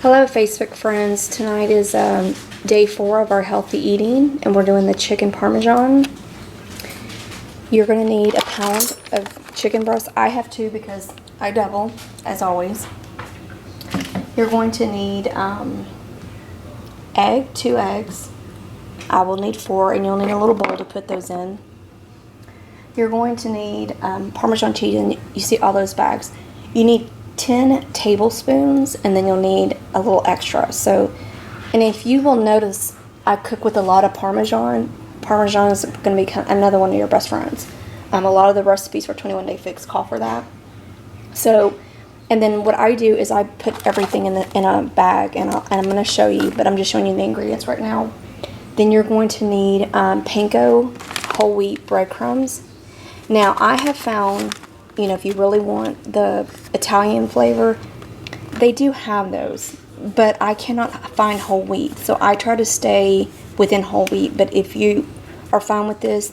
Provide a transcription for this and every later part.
Hello Facebook friends, tonight is day 4 of our healthy eating and we're doing the chicken parmesan. You're going to need a pound of chicken breast. I have 2 because I double, as always. You're going to need 2 eggs. I will need 4 and you'll need a little bowl to put those in. You're going to need Parmesan cheese, and you see all those bags. You need 10 tablespoons, and then you'll need a little extra. So, and if you will notice, I cook with a lot of Parmesan. Parmesan is going to be another one of your best friends. A lot of the recipes for 21 Day Fix call for that. So, and then what I do is I put everything in a bag, and I'm going to show you, but I'm just showing you the ingredients right now. Then you're going to need Panko whole wheat breadcrumbs. Now, I have found, if you really want the Italian flavor, they do have those, but I cannot find whole wheat, so I try to stay within whole wheat. But if you are fine with this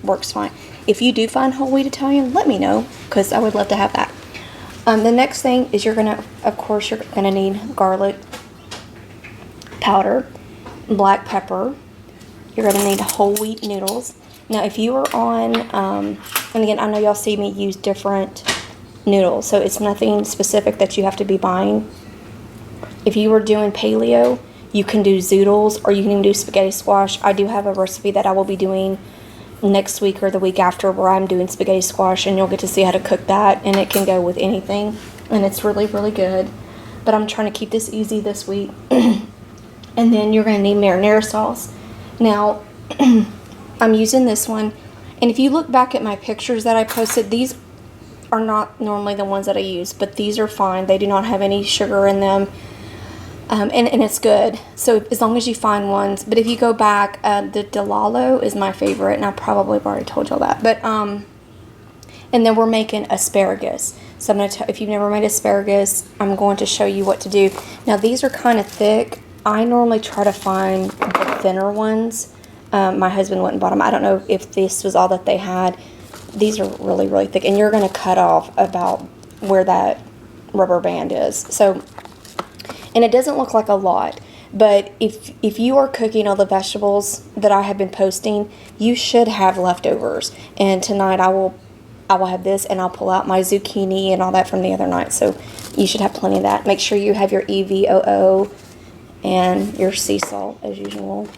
works fine. If you do find whole wheat Italian, let me know, because I would love to have that. The next thing is you're gonna need garlic powder, black pepper. You're gonna need whole wheat noodles. Now, if you are on, and again, I know y'all see me use different noodles, so it's nothing specific that you have to be buying. If you were doing paleo, you can do zoodles, or you can do spaghetti squash. I do have a recipe that I will be doing next week or the week after where I'm doing spaghetti squash, and you'll get to see how to cook that, and it can go with anything, and it's really, really good. But I'm trying to keep this easy this week. And then you're going to need marinara sauce. Now, I'm using this one, and if you look back at my pictures that I posted, these are not normally the ones that I use, but these are fine. They do not have any sugar in them, and it's good. So as long as you find ones, but if you go back, the Delalo is my favorite, and I probably have already told y'all that. But and then we're making asparagus. So I'm gonna if you've never made asparagus, I'm going to show you what to do. Now these are kind of thick. I normally try to find the thinner ones. My husband went and bought them. I don't know if this was all that they had. These are really, really thick, and you're going to cut off about where that rubber band is. So, and it doesn't look like a lot, but if you are cooking all the vegetables that I have been posting, you should have leftovers. And tonight I will have this, and I'll pull out my zucchini and all that from the other night. So you should have plenty of that. Make sure you have your EVOO and your sea salt as usual.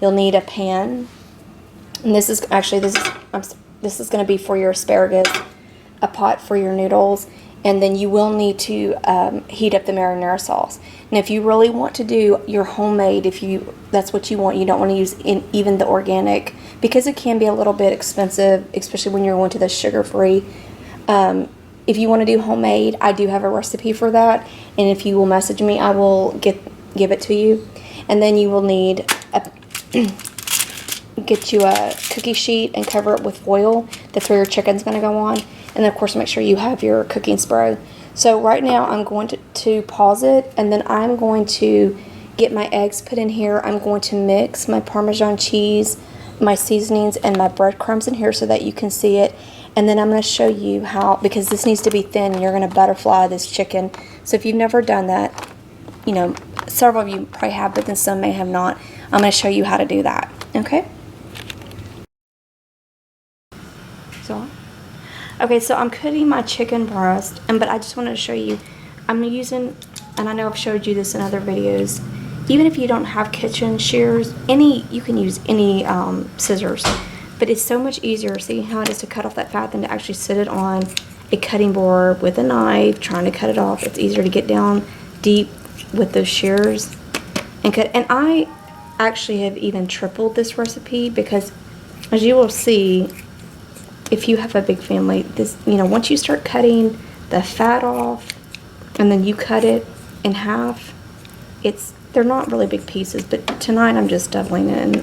You'll need a pan, and this is going to be for your asparagus, a pot for your noodles, and then you will need to heat up the marinara sauce. Now, if you really want to do your homemade, that's what you want, you don't want to use even the organic, because it can be a little bit expensive, especially when you're going to the sugar-free. If you want to do homemade, I do have a recipe for that, and if you will message me, I will give it to you. And then you will need get you a cookie sheet and cover it with foil. That's where your chicken's going to go on. And then, of course, make sure you have your cooking spray. So right now I'm going to pause it, and then I'm going to get my eggs put in here. I'm going to mix my Parmesan cheese, my seasonings, and my breadcrumbs in here so that you can see it. And then I'm going to show you how, because this needs to be thin, you're going to butterfly this chicken. So if you've never done that, several of you probably have, but then some may have not. I'm going to show you how to do that. Okay? So I'm cutting my chicken breast, but I just wanted to show you, I'm using, and I know I've showed you this in other videos, even if you don't have kitchen shears, you can use any scissors, but it's so much easier, see how it is to cut off that fat than to actually sit it on a cutting board with a knife, trying to cut it off. It's easier to get down deep with those shears and cut. And I actually have even tripled this recipe, because as you will see, if you have a big family, once you start cutting the fat off and then you cut it in half, they're not really big pieces, but tonight I'm just doubling it, and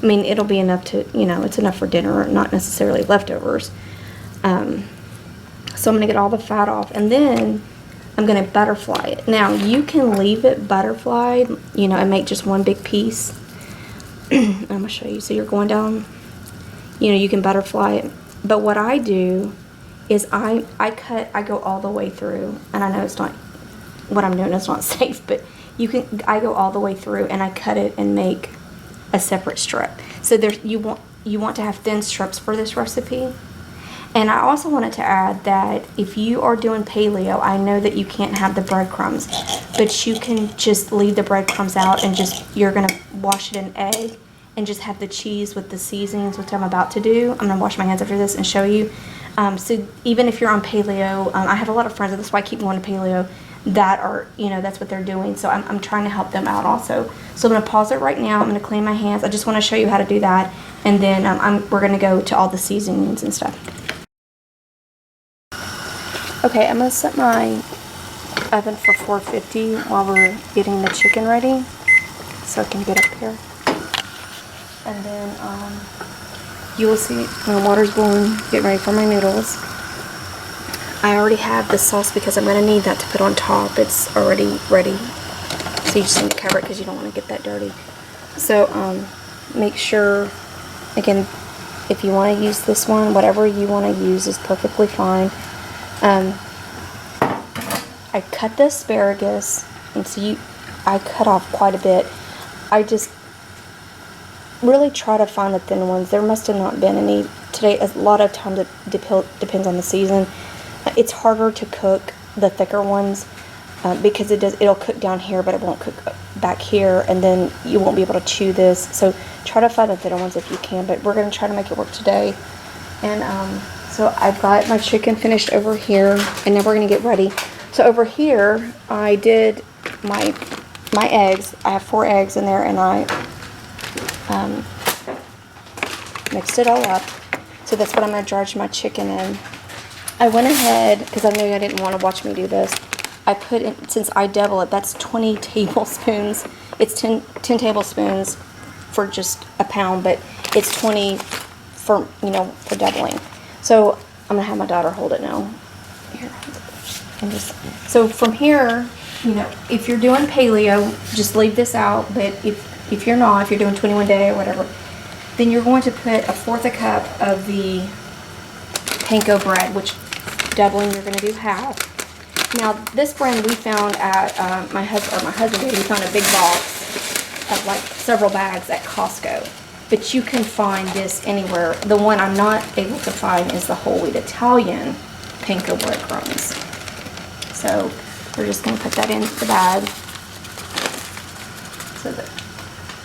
it'll be enough to, it's enough for dinner, not necessarily leftovers. So I'm going to get all the fat off, and then I'm going to butterfly it. Now, you can leave it butterflied, and make just one big piece. I'm going to show you. So you're going down, you can butterfly it. But what I do is I go all the way through, and I know it's not what I'm doing is not safe, but I go all the way through and I cut it and make a separate strip. So you want to have thin strips for this recipe. And I also wanted to add that if you are doing paleo, I know that you can't have the breadcrumbs, but you can just leave the breadcrumbs out and you're gonna wash it in egg and just have the cheese with the seasonings, which I'm about to do. I'm gonna wash my hands after this and show you. So even if you're on paleo, I have a lot of friends, that's why I keep going to paleo, that are, that's what they're doing. So I'm trying to help them out also. So I'm gonna pause it right now. I'm gonna clean my hands. I just wanna show you how to do that. And then we're gonna go to all the seasonings and stuff. Okay, I'm gonna set my oven for 450 while we're getting the chicken ready, so I can get up here. And then you will see my water's boiling, getting ready for my noodles. I already have the sauce because I'm gonna need that to put on top. It's already ready, so you just need to cover it because you don't want to get that dirty. So make sure, again, if you want to use this one, whatever you want to use is perfectly fine. I cut the asparagus, and so I cut off quite a bit. I just really try to find the thin ones. There must have not been any today. A lot of times it depends on the season. It's harder to cook the thicker ones because it'll cook down here, but it won't cook back here, and then you won't be able to chew this. So try to find the thinner ones if you can, but we're going to try to make it work today. And so I've got my chicken finished over here, and now we're going to get ready. So over here, I did my eggs. I have 4 eggs in there, and I mixed it all up. So that's what I'm going to dredge my chicken in. I went ahead, because I knew I didn't want to watch me do this, I put in, since I double it, that's 20 tablespoons. It's 10 tablespoons for just a pound, but it's 20 for doubling. So I'm going to have my daughter hold it now. Here. So from here, if you're doing paleo, just leave this out. But if you're not, if you're doing 21 day or whatever, then you're going to put 1/4 cup of the Panko bread, which doubling you're going to do half. Now this brand we found at my husband did. We found a big box of like several bags at Costco. But you can find this anywhere. The one I'm not able to find is the whole wheat Italian Panko breadcrumbs. So we're just going to put that in the bag.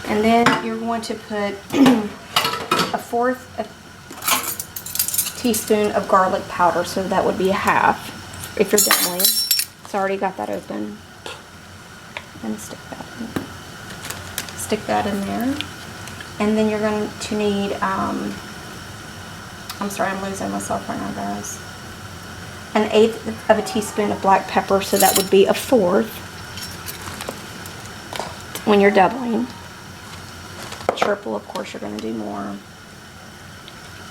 And then you're going to put 1/4 teaspoon of garlic powder. So that would be a half if you're doubling. So I already got that open. And stick that in there. And then you're going to need, I'm sorry, I'm losing myself right now, guys. 1/8 of a teaspoon of black pepper, so that would be 1/4 when you're doubling. Triple, of course, you're going to do more.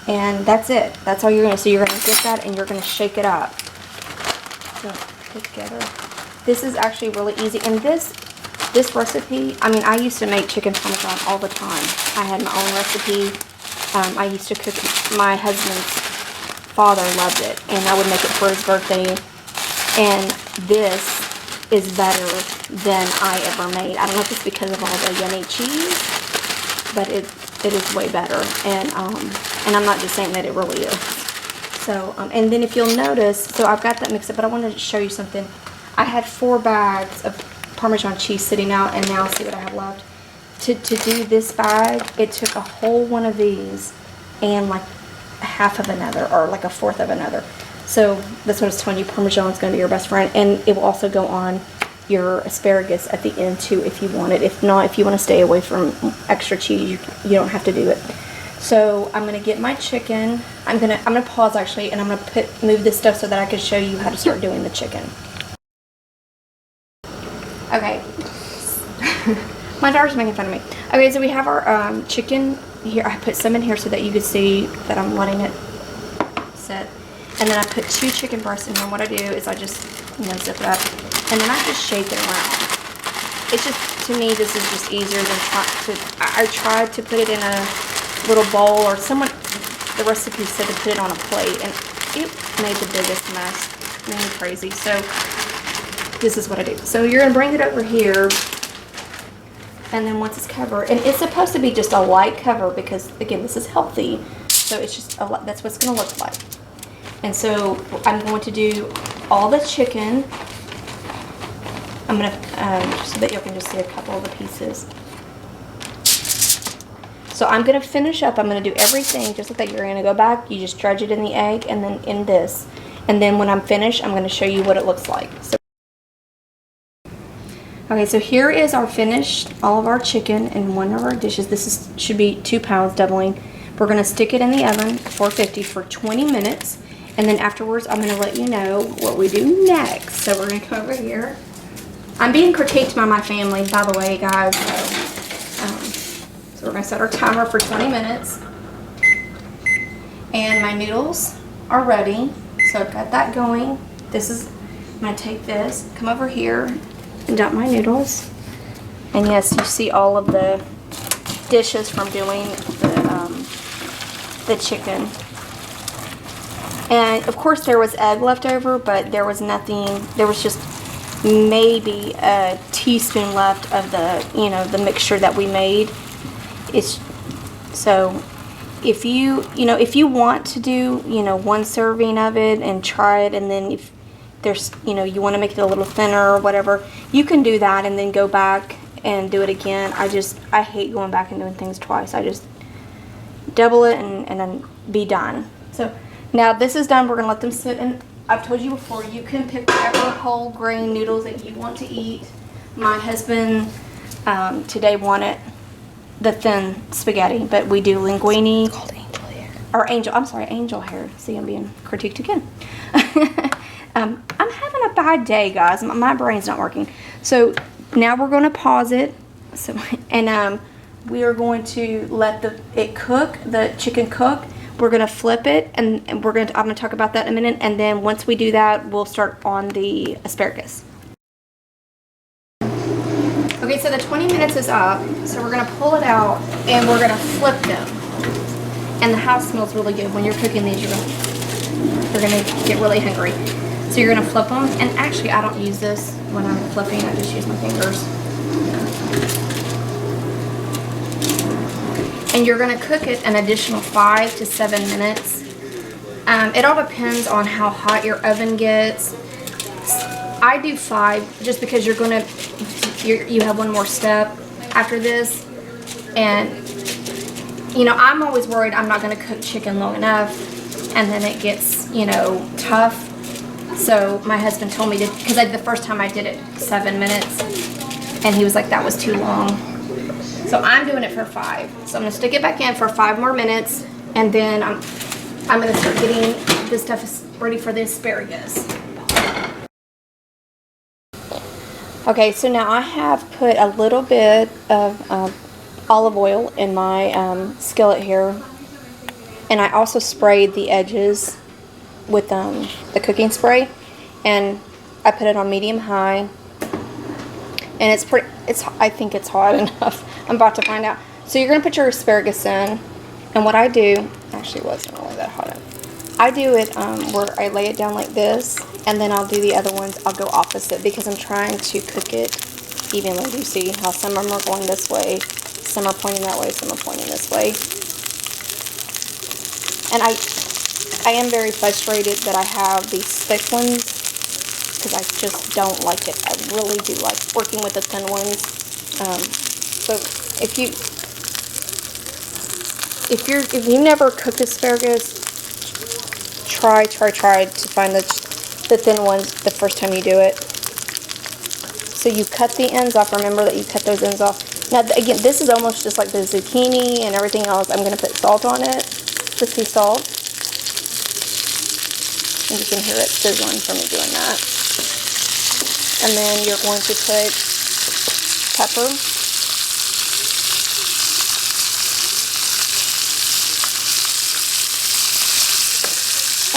And that's it. That's all you're going to do. So you're going to get that and you're going to shake it up. So put together. This is actually really easy. And this recipe, I used to make chicken parmesan all the time. I had my own recipe. I used to cook it. My husband's father loved it, and I would make it for his birthday. And this is better than I ever made. I don't know if it's because of all the yummy cheese, but it is way better. And I'm not just saying that, it really is. So and then if you'll notice, so I've got that mixed up, but I wanted to show you something. I had 4 bags of Parmesan cheese sitting out, and now see what I have left. To do this bag, it took a whole one of these and like half of another, or like 1/4 of another. So that's what I was telling you, Parmesan is going to be your best friend, and it will also go on your asparagus at the end too if you want it. If not, if you want to stay away from extra cheese, you don't have to do it. So I'm going to get my chicken. I'm gonna pause actually, and I'm going to move this stuff so that I can show you how to start doing the chicken. Okay. My daughter's making fun of me. Okay, so we have our chicken here. I put some in here so that you could see that I'm letting it sit. And then I put 2 chicken breasts in here. And what I do is I just, zip it up. And then I just shake it around. It's just, to me, this is just easier than I tried to put it in a little bowl, or the recipe said to put it on a plate, and it made the biggest mess. It made me crazy. So this is what I do. So you're gonna bring it over here, and then once it's covered, and it's supposed to be just a light cover because again, this is healthy. So it's just that's what it's gonna look like. And so I'm going to do all the chicken. I'm gonna so that you can just see a couple of the pieces. So I'm gonna finish up. I'm gonna do everything just like that. You're gonna go back. You just dredge it in the egg, and then in this. And then when I'm finished, I'm gonna show you what it looks like. So, okay, so here is our finished, all of our chicken in one of our dishes. This should be 2 pounds, doubling. We're gonna stick it in the oven, 450 for 20 minutes. And then afterwards, I'm gonna let you know what we do next. So we're gonna come over here. I'm being critiqued by my family, by the way, guys. So we're gonna set our timer for 20 minutes. And my noodles are ready. So I've got that going. I'm gonna take this, come over here, and dump my noodles. And yes, you see all of the dishes from doing the chicken. And of course there was egg left over, but there was nothing, there was just maybe a teaspoon left of the mixture that we made. So if you want to do, one serving of it and try it, and then if there's, you want to make it a little thinner or whatever, you can do that and then go back and do it again. I hate going back and doing things twice. I just double it and then be done. So now this is done. We're going to let them sit, and I've told you before, you can pick whatever whole grain noodles that you want to eat. My husband today wanted the thin spaghetti, but we do linguine. It's called angel hair. Or angel hair. See, I'm being critiqued again. I'm having a bad day, guys. My brain's not working. So now we're going to pause it. And we are going to let the chicken cook. We're going to flip it, and I'm going to talk about that in a minute. And then once we do that, we'll start on the asparagus. Okay, so the 20 minutes is up, so we're going to pull it out, and we're going to flip them. And the house smells really good. When you're cooking these, you're going to get really hungry. So you're going to flip them, and actually I don't use this when I'm flipping, I just use my fingers. And you're going to cook it an additional 5 to 7 minutes. It all depends on how hot your oven gets. I do 5 just because you have one more step after this, and I'm always worried I'm not going to cook chicken long enough and then it gets tough. So my husband told me to, because the first time I did it 7 minutes, and he was like, that was too long. So I'm doing it for 5. So I'm going to stick it back in for 5 more minutes, and then I'm going to start getting this stuff ready for the asparagus. Okay, so now I have put a little bit of olive oil in my skillet here, and I also sprayed the edges with the cooking spray, and I put it on medium-high, and I think it's hot enough. I'm about to find out. So you're going to put your asparagus in, and what I do, actually it wasn't really that hot. I do it where I lay it down like this, and then I'll do the other ones. I'll go opposite because I'm trying to cook it evenly. You see how some of them are going this way, some are pointing that way, some are pointing this way. And I am very frustrated that I have these thick ones because I just don't like it. I really do like working with the thin ones. So if you never cooked asparagus, try to find the thin ones the first time you do it. So you cut the ends off. Remember that you cut those ends off. Now again, this is almost just like the zucchini and everything else. I'm going to put salt on it, just sea salt. And you can hear it sizzling from me doing that. And then you're going to put pepper.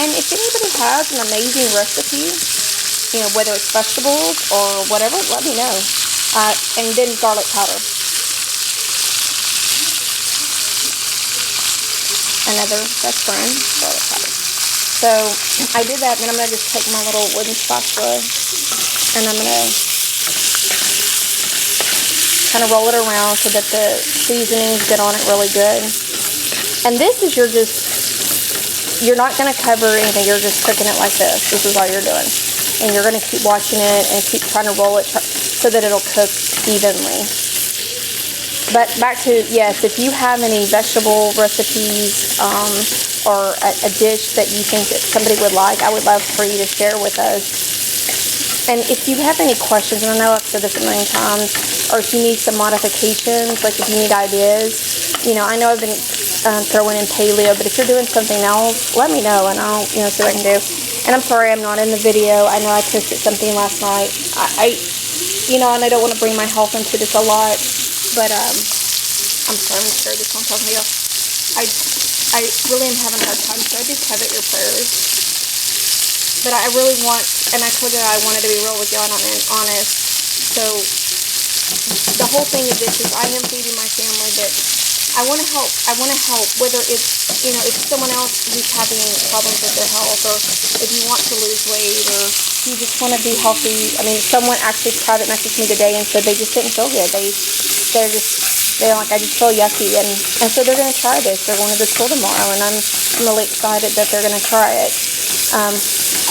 And if anybody has an amazing recipe, whether it's vegetables or whatever, let me know. And then garlic powder. Another best friend, garlic powder. So I did that, and then I'm going to just take my little wooden spatula And I'm going to kind of roll it around so that the seasonings get on it really good. And this is you're not going to cover anything. You're just cooking it like this. This is all you're doing. And you're going to keep watching it and keep trying to roll it so that it'll cook evenly. But back to, yes, if you have any vegetable recipes or a dish that you think that somebody would like, I would love for you to share with us. And if you have any questions, and I know I've said this a million times, or if you need some modifications, like if you need ideas, you know, I know I've been throwing in paleo, but if you're doing something else, let me know and I'll, you know, see what I can do. And I'm sorry I'm not in the video. I know I posted something last night. You know, and I don't want to bring my health into this a lot, but I'm sorry, I'm going to share this one talking to you. I really am having a hard time, so I do covet your prayers. But I really want, and I told you I wanted to be real with y'all and I'm honest. So the whole thing of this is I am feeding my family, but I want to help. I want to help, whether it's, you know, if someone else who's having problems with their health, or if you want to lose weight, or you just want to be healthy. I mean, someone actually private messaged me today and said they just didn't feel good. They're like, I just feel yucky, and so they're going to try this. They're going to the school tomorrow, and I'm really excited that they're going to try it.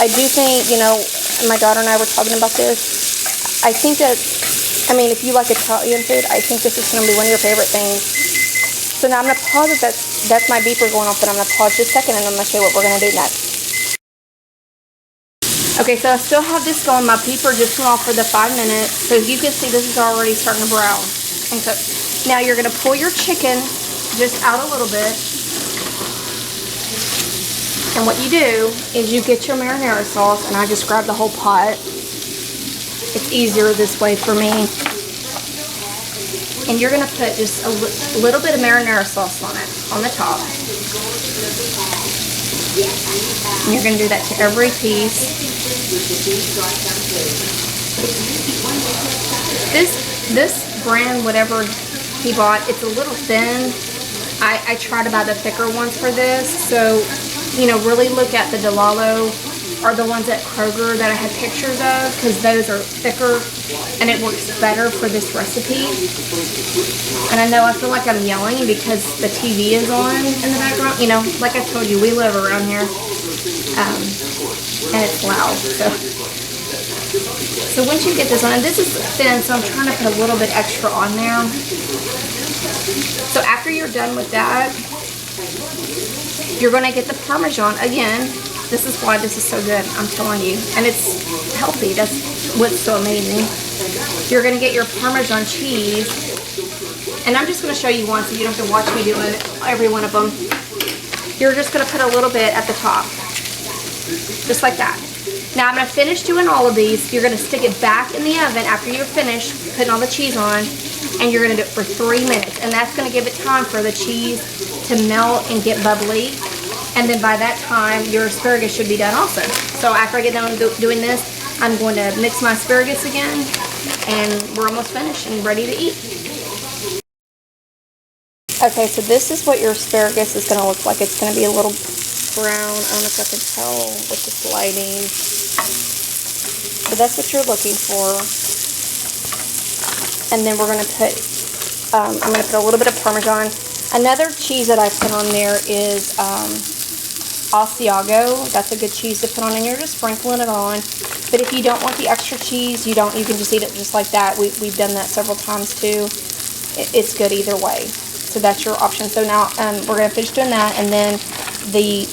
I do think, you know, my daughter and I were talking about this. I think that, I mean, if you like Italian food, I think this is going to be one of your favorite things. So now I'm going to pause it. That's my beeper going off, but I'm going to pause just a second, and I'm going to show you what we're going to do next. Okay, so I still have this going. My beeper just went off for the 5 minutes. So as you can see, this is already starting to brown. And so now you're going to pull your chicken just out a little bit. And what you do is you get your marinara sauce, and I just grab the whole pot. It's easier this way for me. And you're going to put just a little bit of marinara sauce on it, on the top. And you're going to do that to every piece. This brand, whatever he bought, it's a little thin. I try to buy the thicker ones for this. So, you know, really look at the Delalo or the ones at Kroger that I had pictures of, because those are thicker and it works better for this recipe. And I know I feel like I'm yelling because the TV is on in the background. You know, like I told you, we live around here, and it's loud. So once you get this on, and this is thin, so I'm trying to put a little bit extra on there. So after you're done with that, you're going to get the Parmesan again. This is why this is so good, I'm telling you. And it's healthy. That's what's so amazing. You're going to get your Parmesan cheese. And I'm just going to show you one so you don't have to watch me doing every one of them. You're just going to put a little bit at the top. Just like that. Now I'm going to finish doing all of these. You're going to stick it back in the oven after you're finished putting all the cheese on. And you're going to do it for 3 minutes. And that's going to give it time for the cheese to melt and get bubbly. And then by that time, your asparagus should be done also. So after I get done doing this, I'm going to mix my asparagus again. And we're almost finished and ready to eat. Okay, so this is what your asparagus is going to look like. It's going to be a little brown. I don't know if I can tell with this lighting. So that's what you're looking for. And then we're going to put, I'm going to put a little bit of Parmesan. Another cheese that I put on there is Asiago. That's a good cheese to put on, and you're just sprinkling it on. But if you don't want the extra cheese, you can just eat it just like that. We've done that several times too. It's good either way. So that's your option. So now we're going to finish doing that, and then the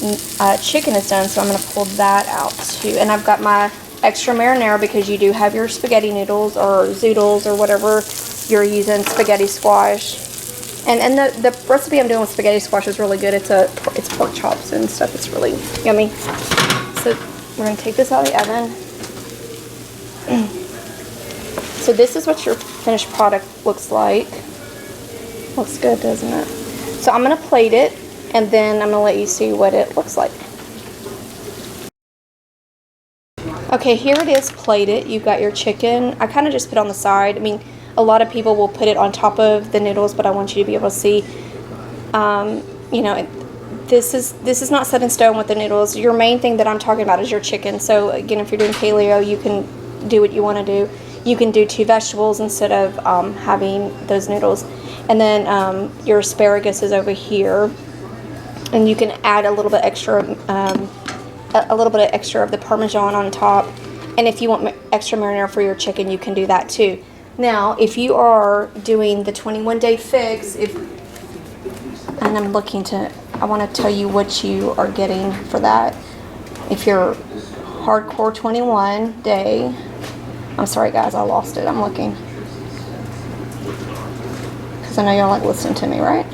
chicken is done, so I'm going to pull that out too. And I've got my extra marinara because you do have your spaghetti noodles or zoodles or whatever you're using, spaghetti squash. And the recipe I'm doing with spaghetti squash is really good. It's pork chops and stuff. It's really yummy. So we're going to take this out of the oven. So this is what your finished product looks like. Looks good, doesn't it? So I'm going to plate it, and then I'm going to let you see what it looks like. Okay, here it is plated. You've got your chicken. I kind of just put it on the side. I mean, a lot of people will put it on top of the noodles, but I want you to be able to see, you know, this is not set in stone with the noodles. Your main thing that I'm talking about is your chicken. So again, if you're doing paleo, you can do what you want to do. You can do 2 vegetables instead of having those noodles. And then your asparagus is over here, and you can add a little bit extra, of the Parmesan on top. And if you want extra marinara for your chicken, you can do that too. Now, if you are doing the 21-day fix, and I want to tell you what you are getting for that. If you're hardcore 21 day, I'm sorry guys, I lost it. I'm looking. Because I know y'all like listening to me, right?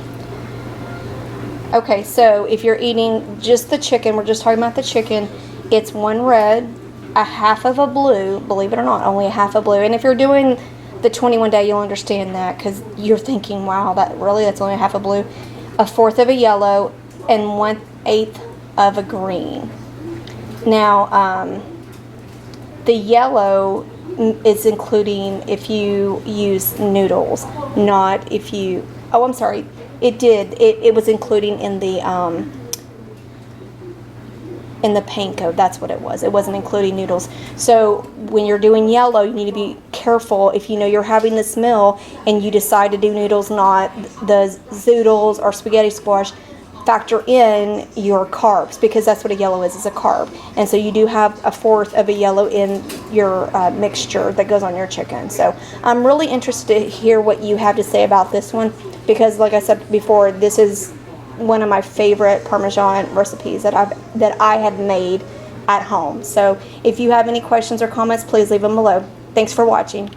Okay, so if you're eating just the chicken, we're just talking about the chicken, it's 1 red, a half of a blue, believe it or not, only a half a blue. And if you're doing the 21 day, you'll understand that, because you're thinking, wow, that's only a half a blue, a 1/4 of a yellow, and 1/8 of a green. Now, the yellow is including if you use noodles, not if you, oh, I'm sorry, it was including in the Panko. That's what it was. It wasn't including noodles. So when you're doing yellow, you need to be careful. If you know you're having this meal and you decide to do noodles, not the zoodles or spaghetti squash, factor in your carbs, because that's what a yellow is a carb. And so you do have a 1/4 of a yellow in your mixture that goes on your chicken. So I'm really interested to hear what you have to say about this one, because like I said before, this is one of my favorite Parmesan recipes that I have made at home. So if you have any questions or comments, please leave them below. Thanks for watching.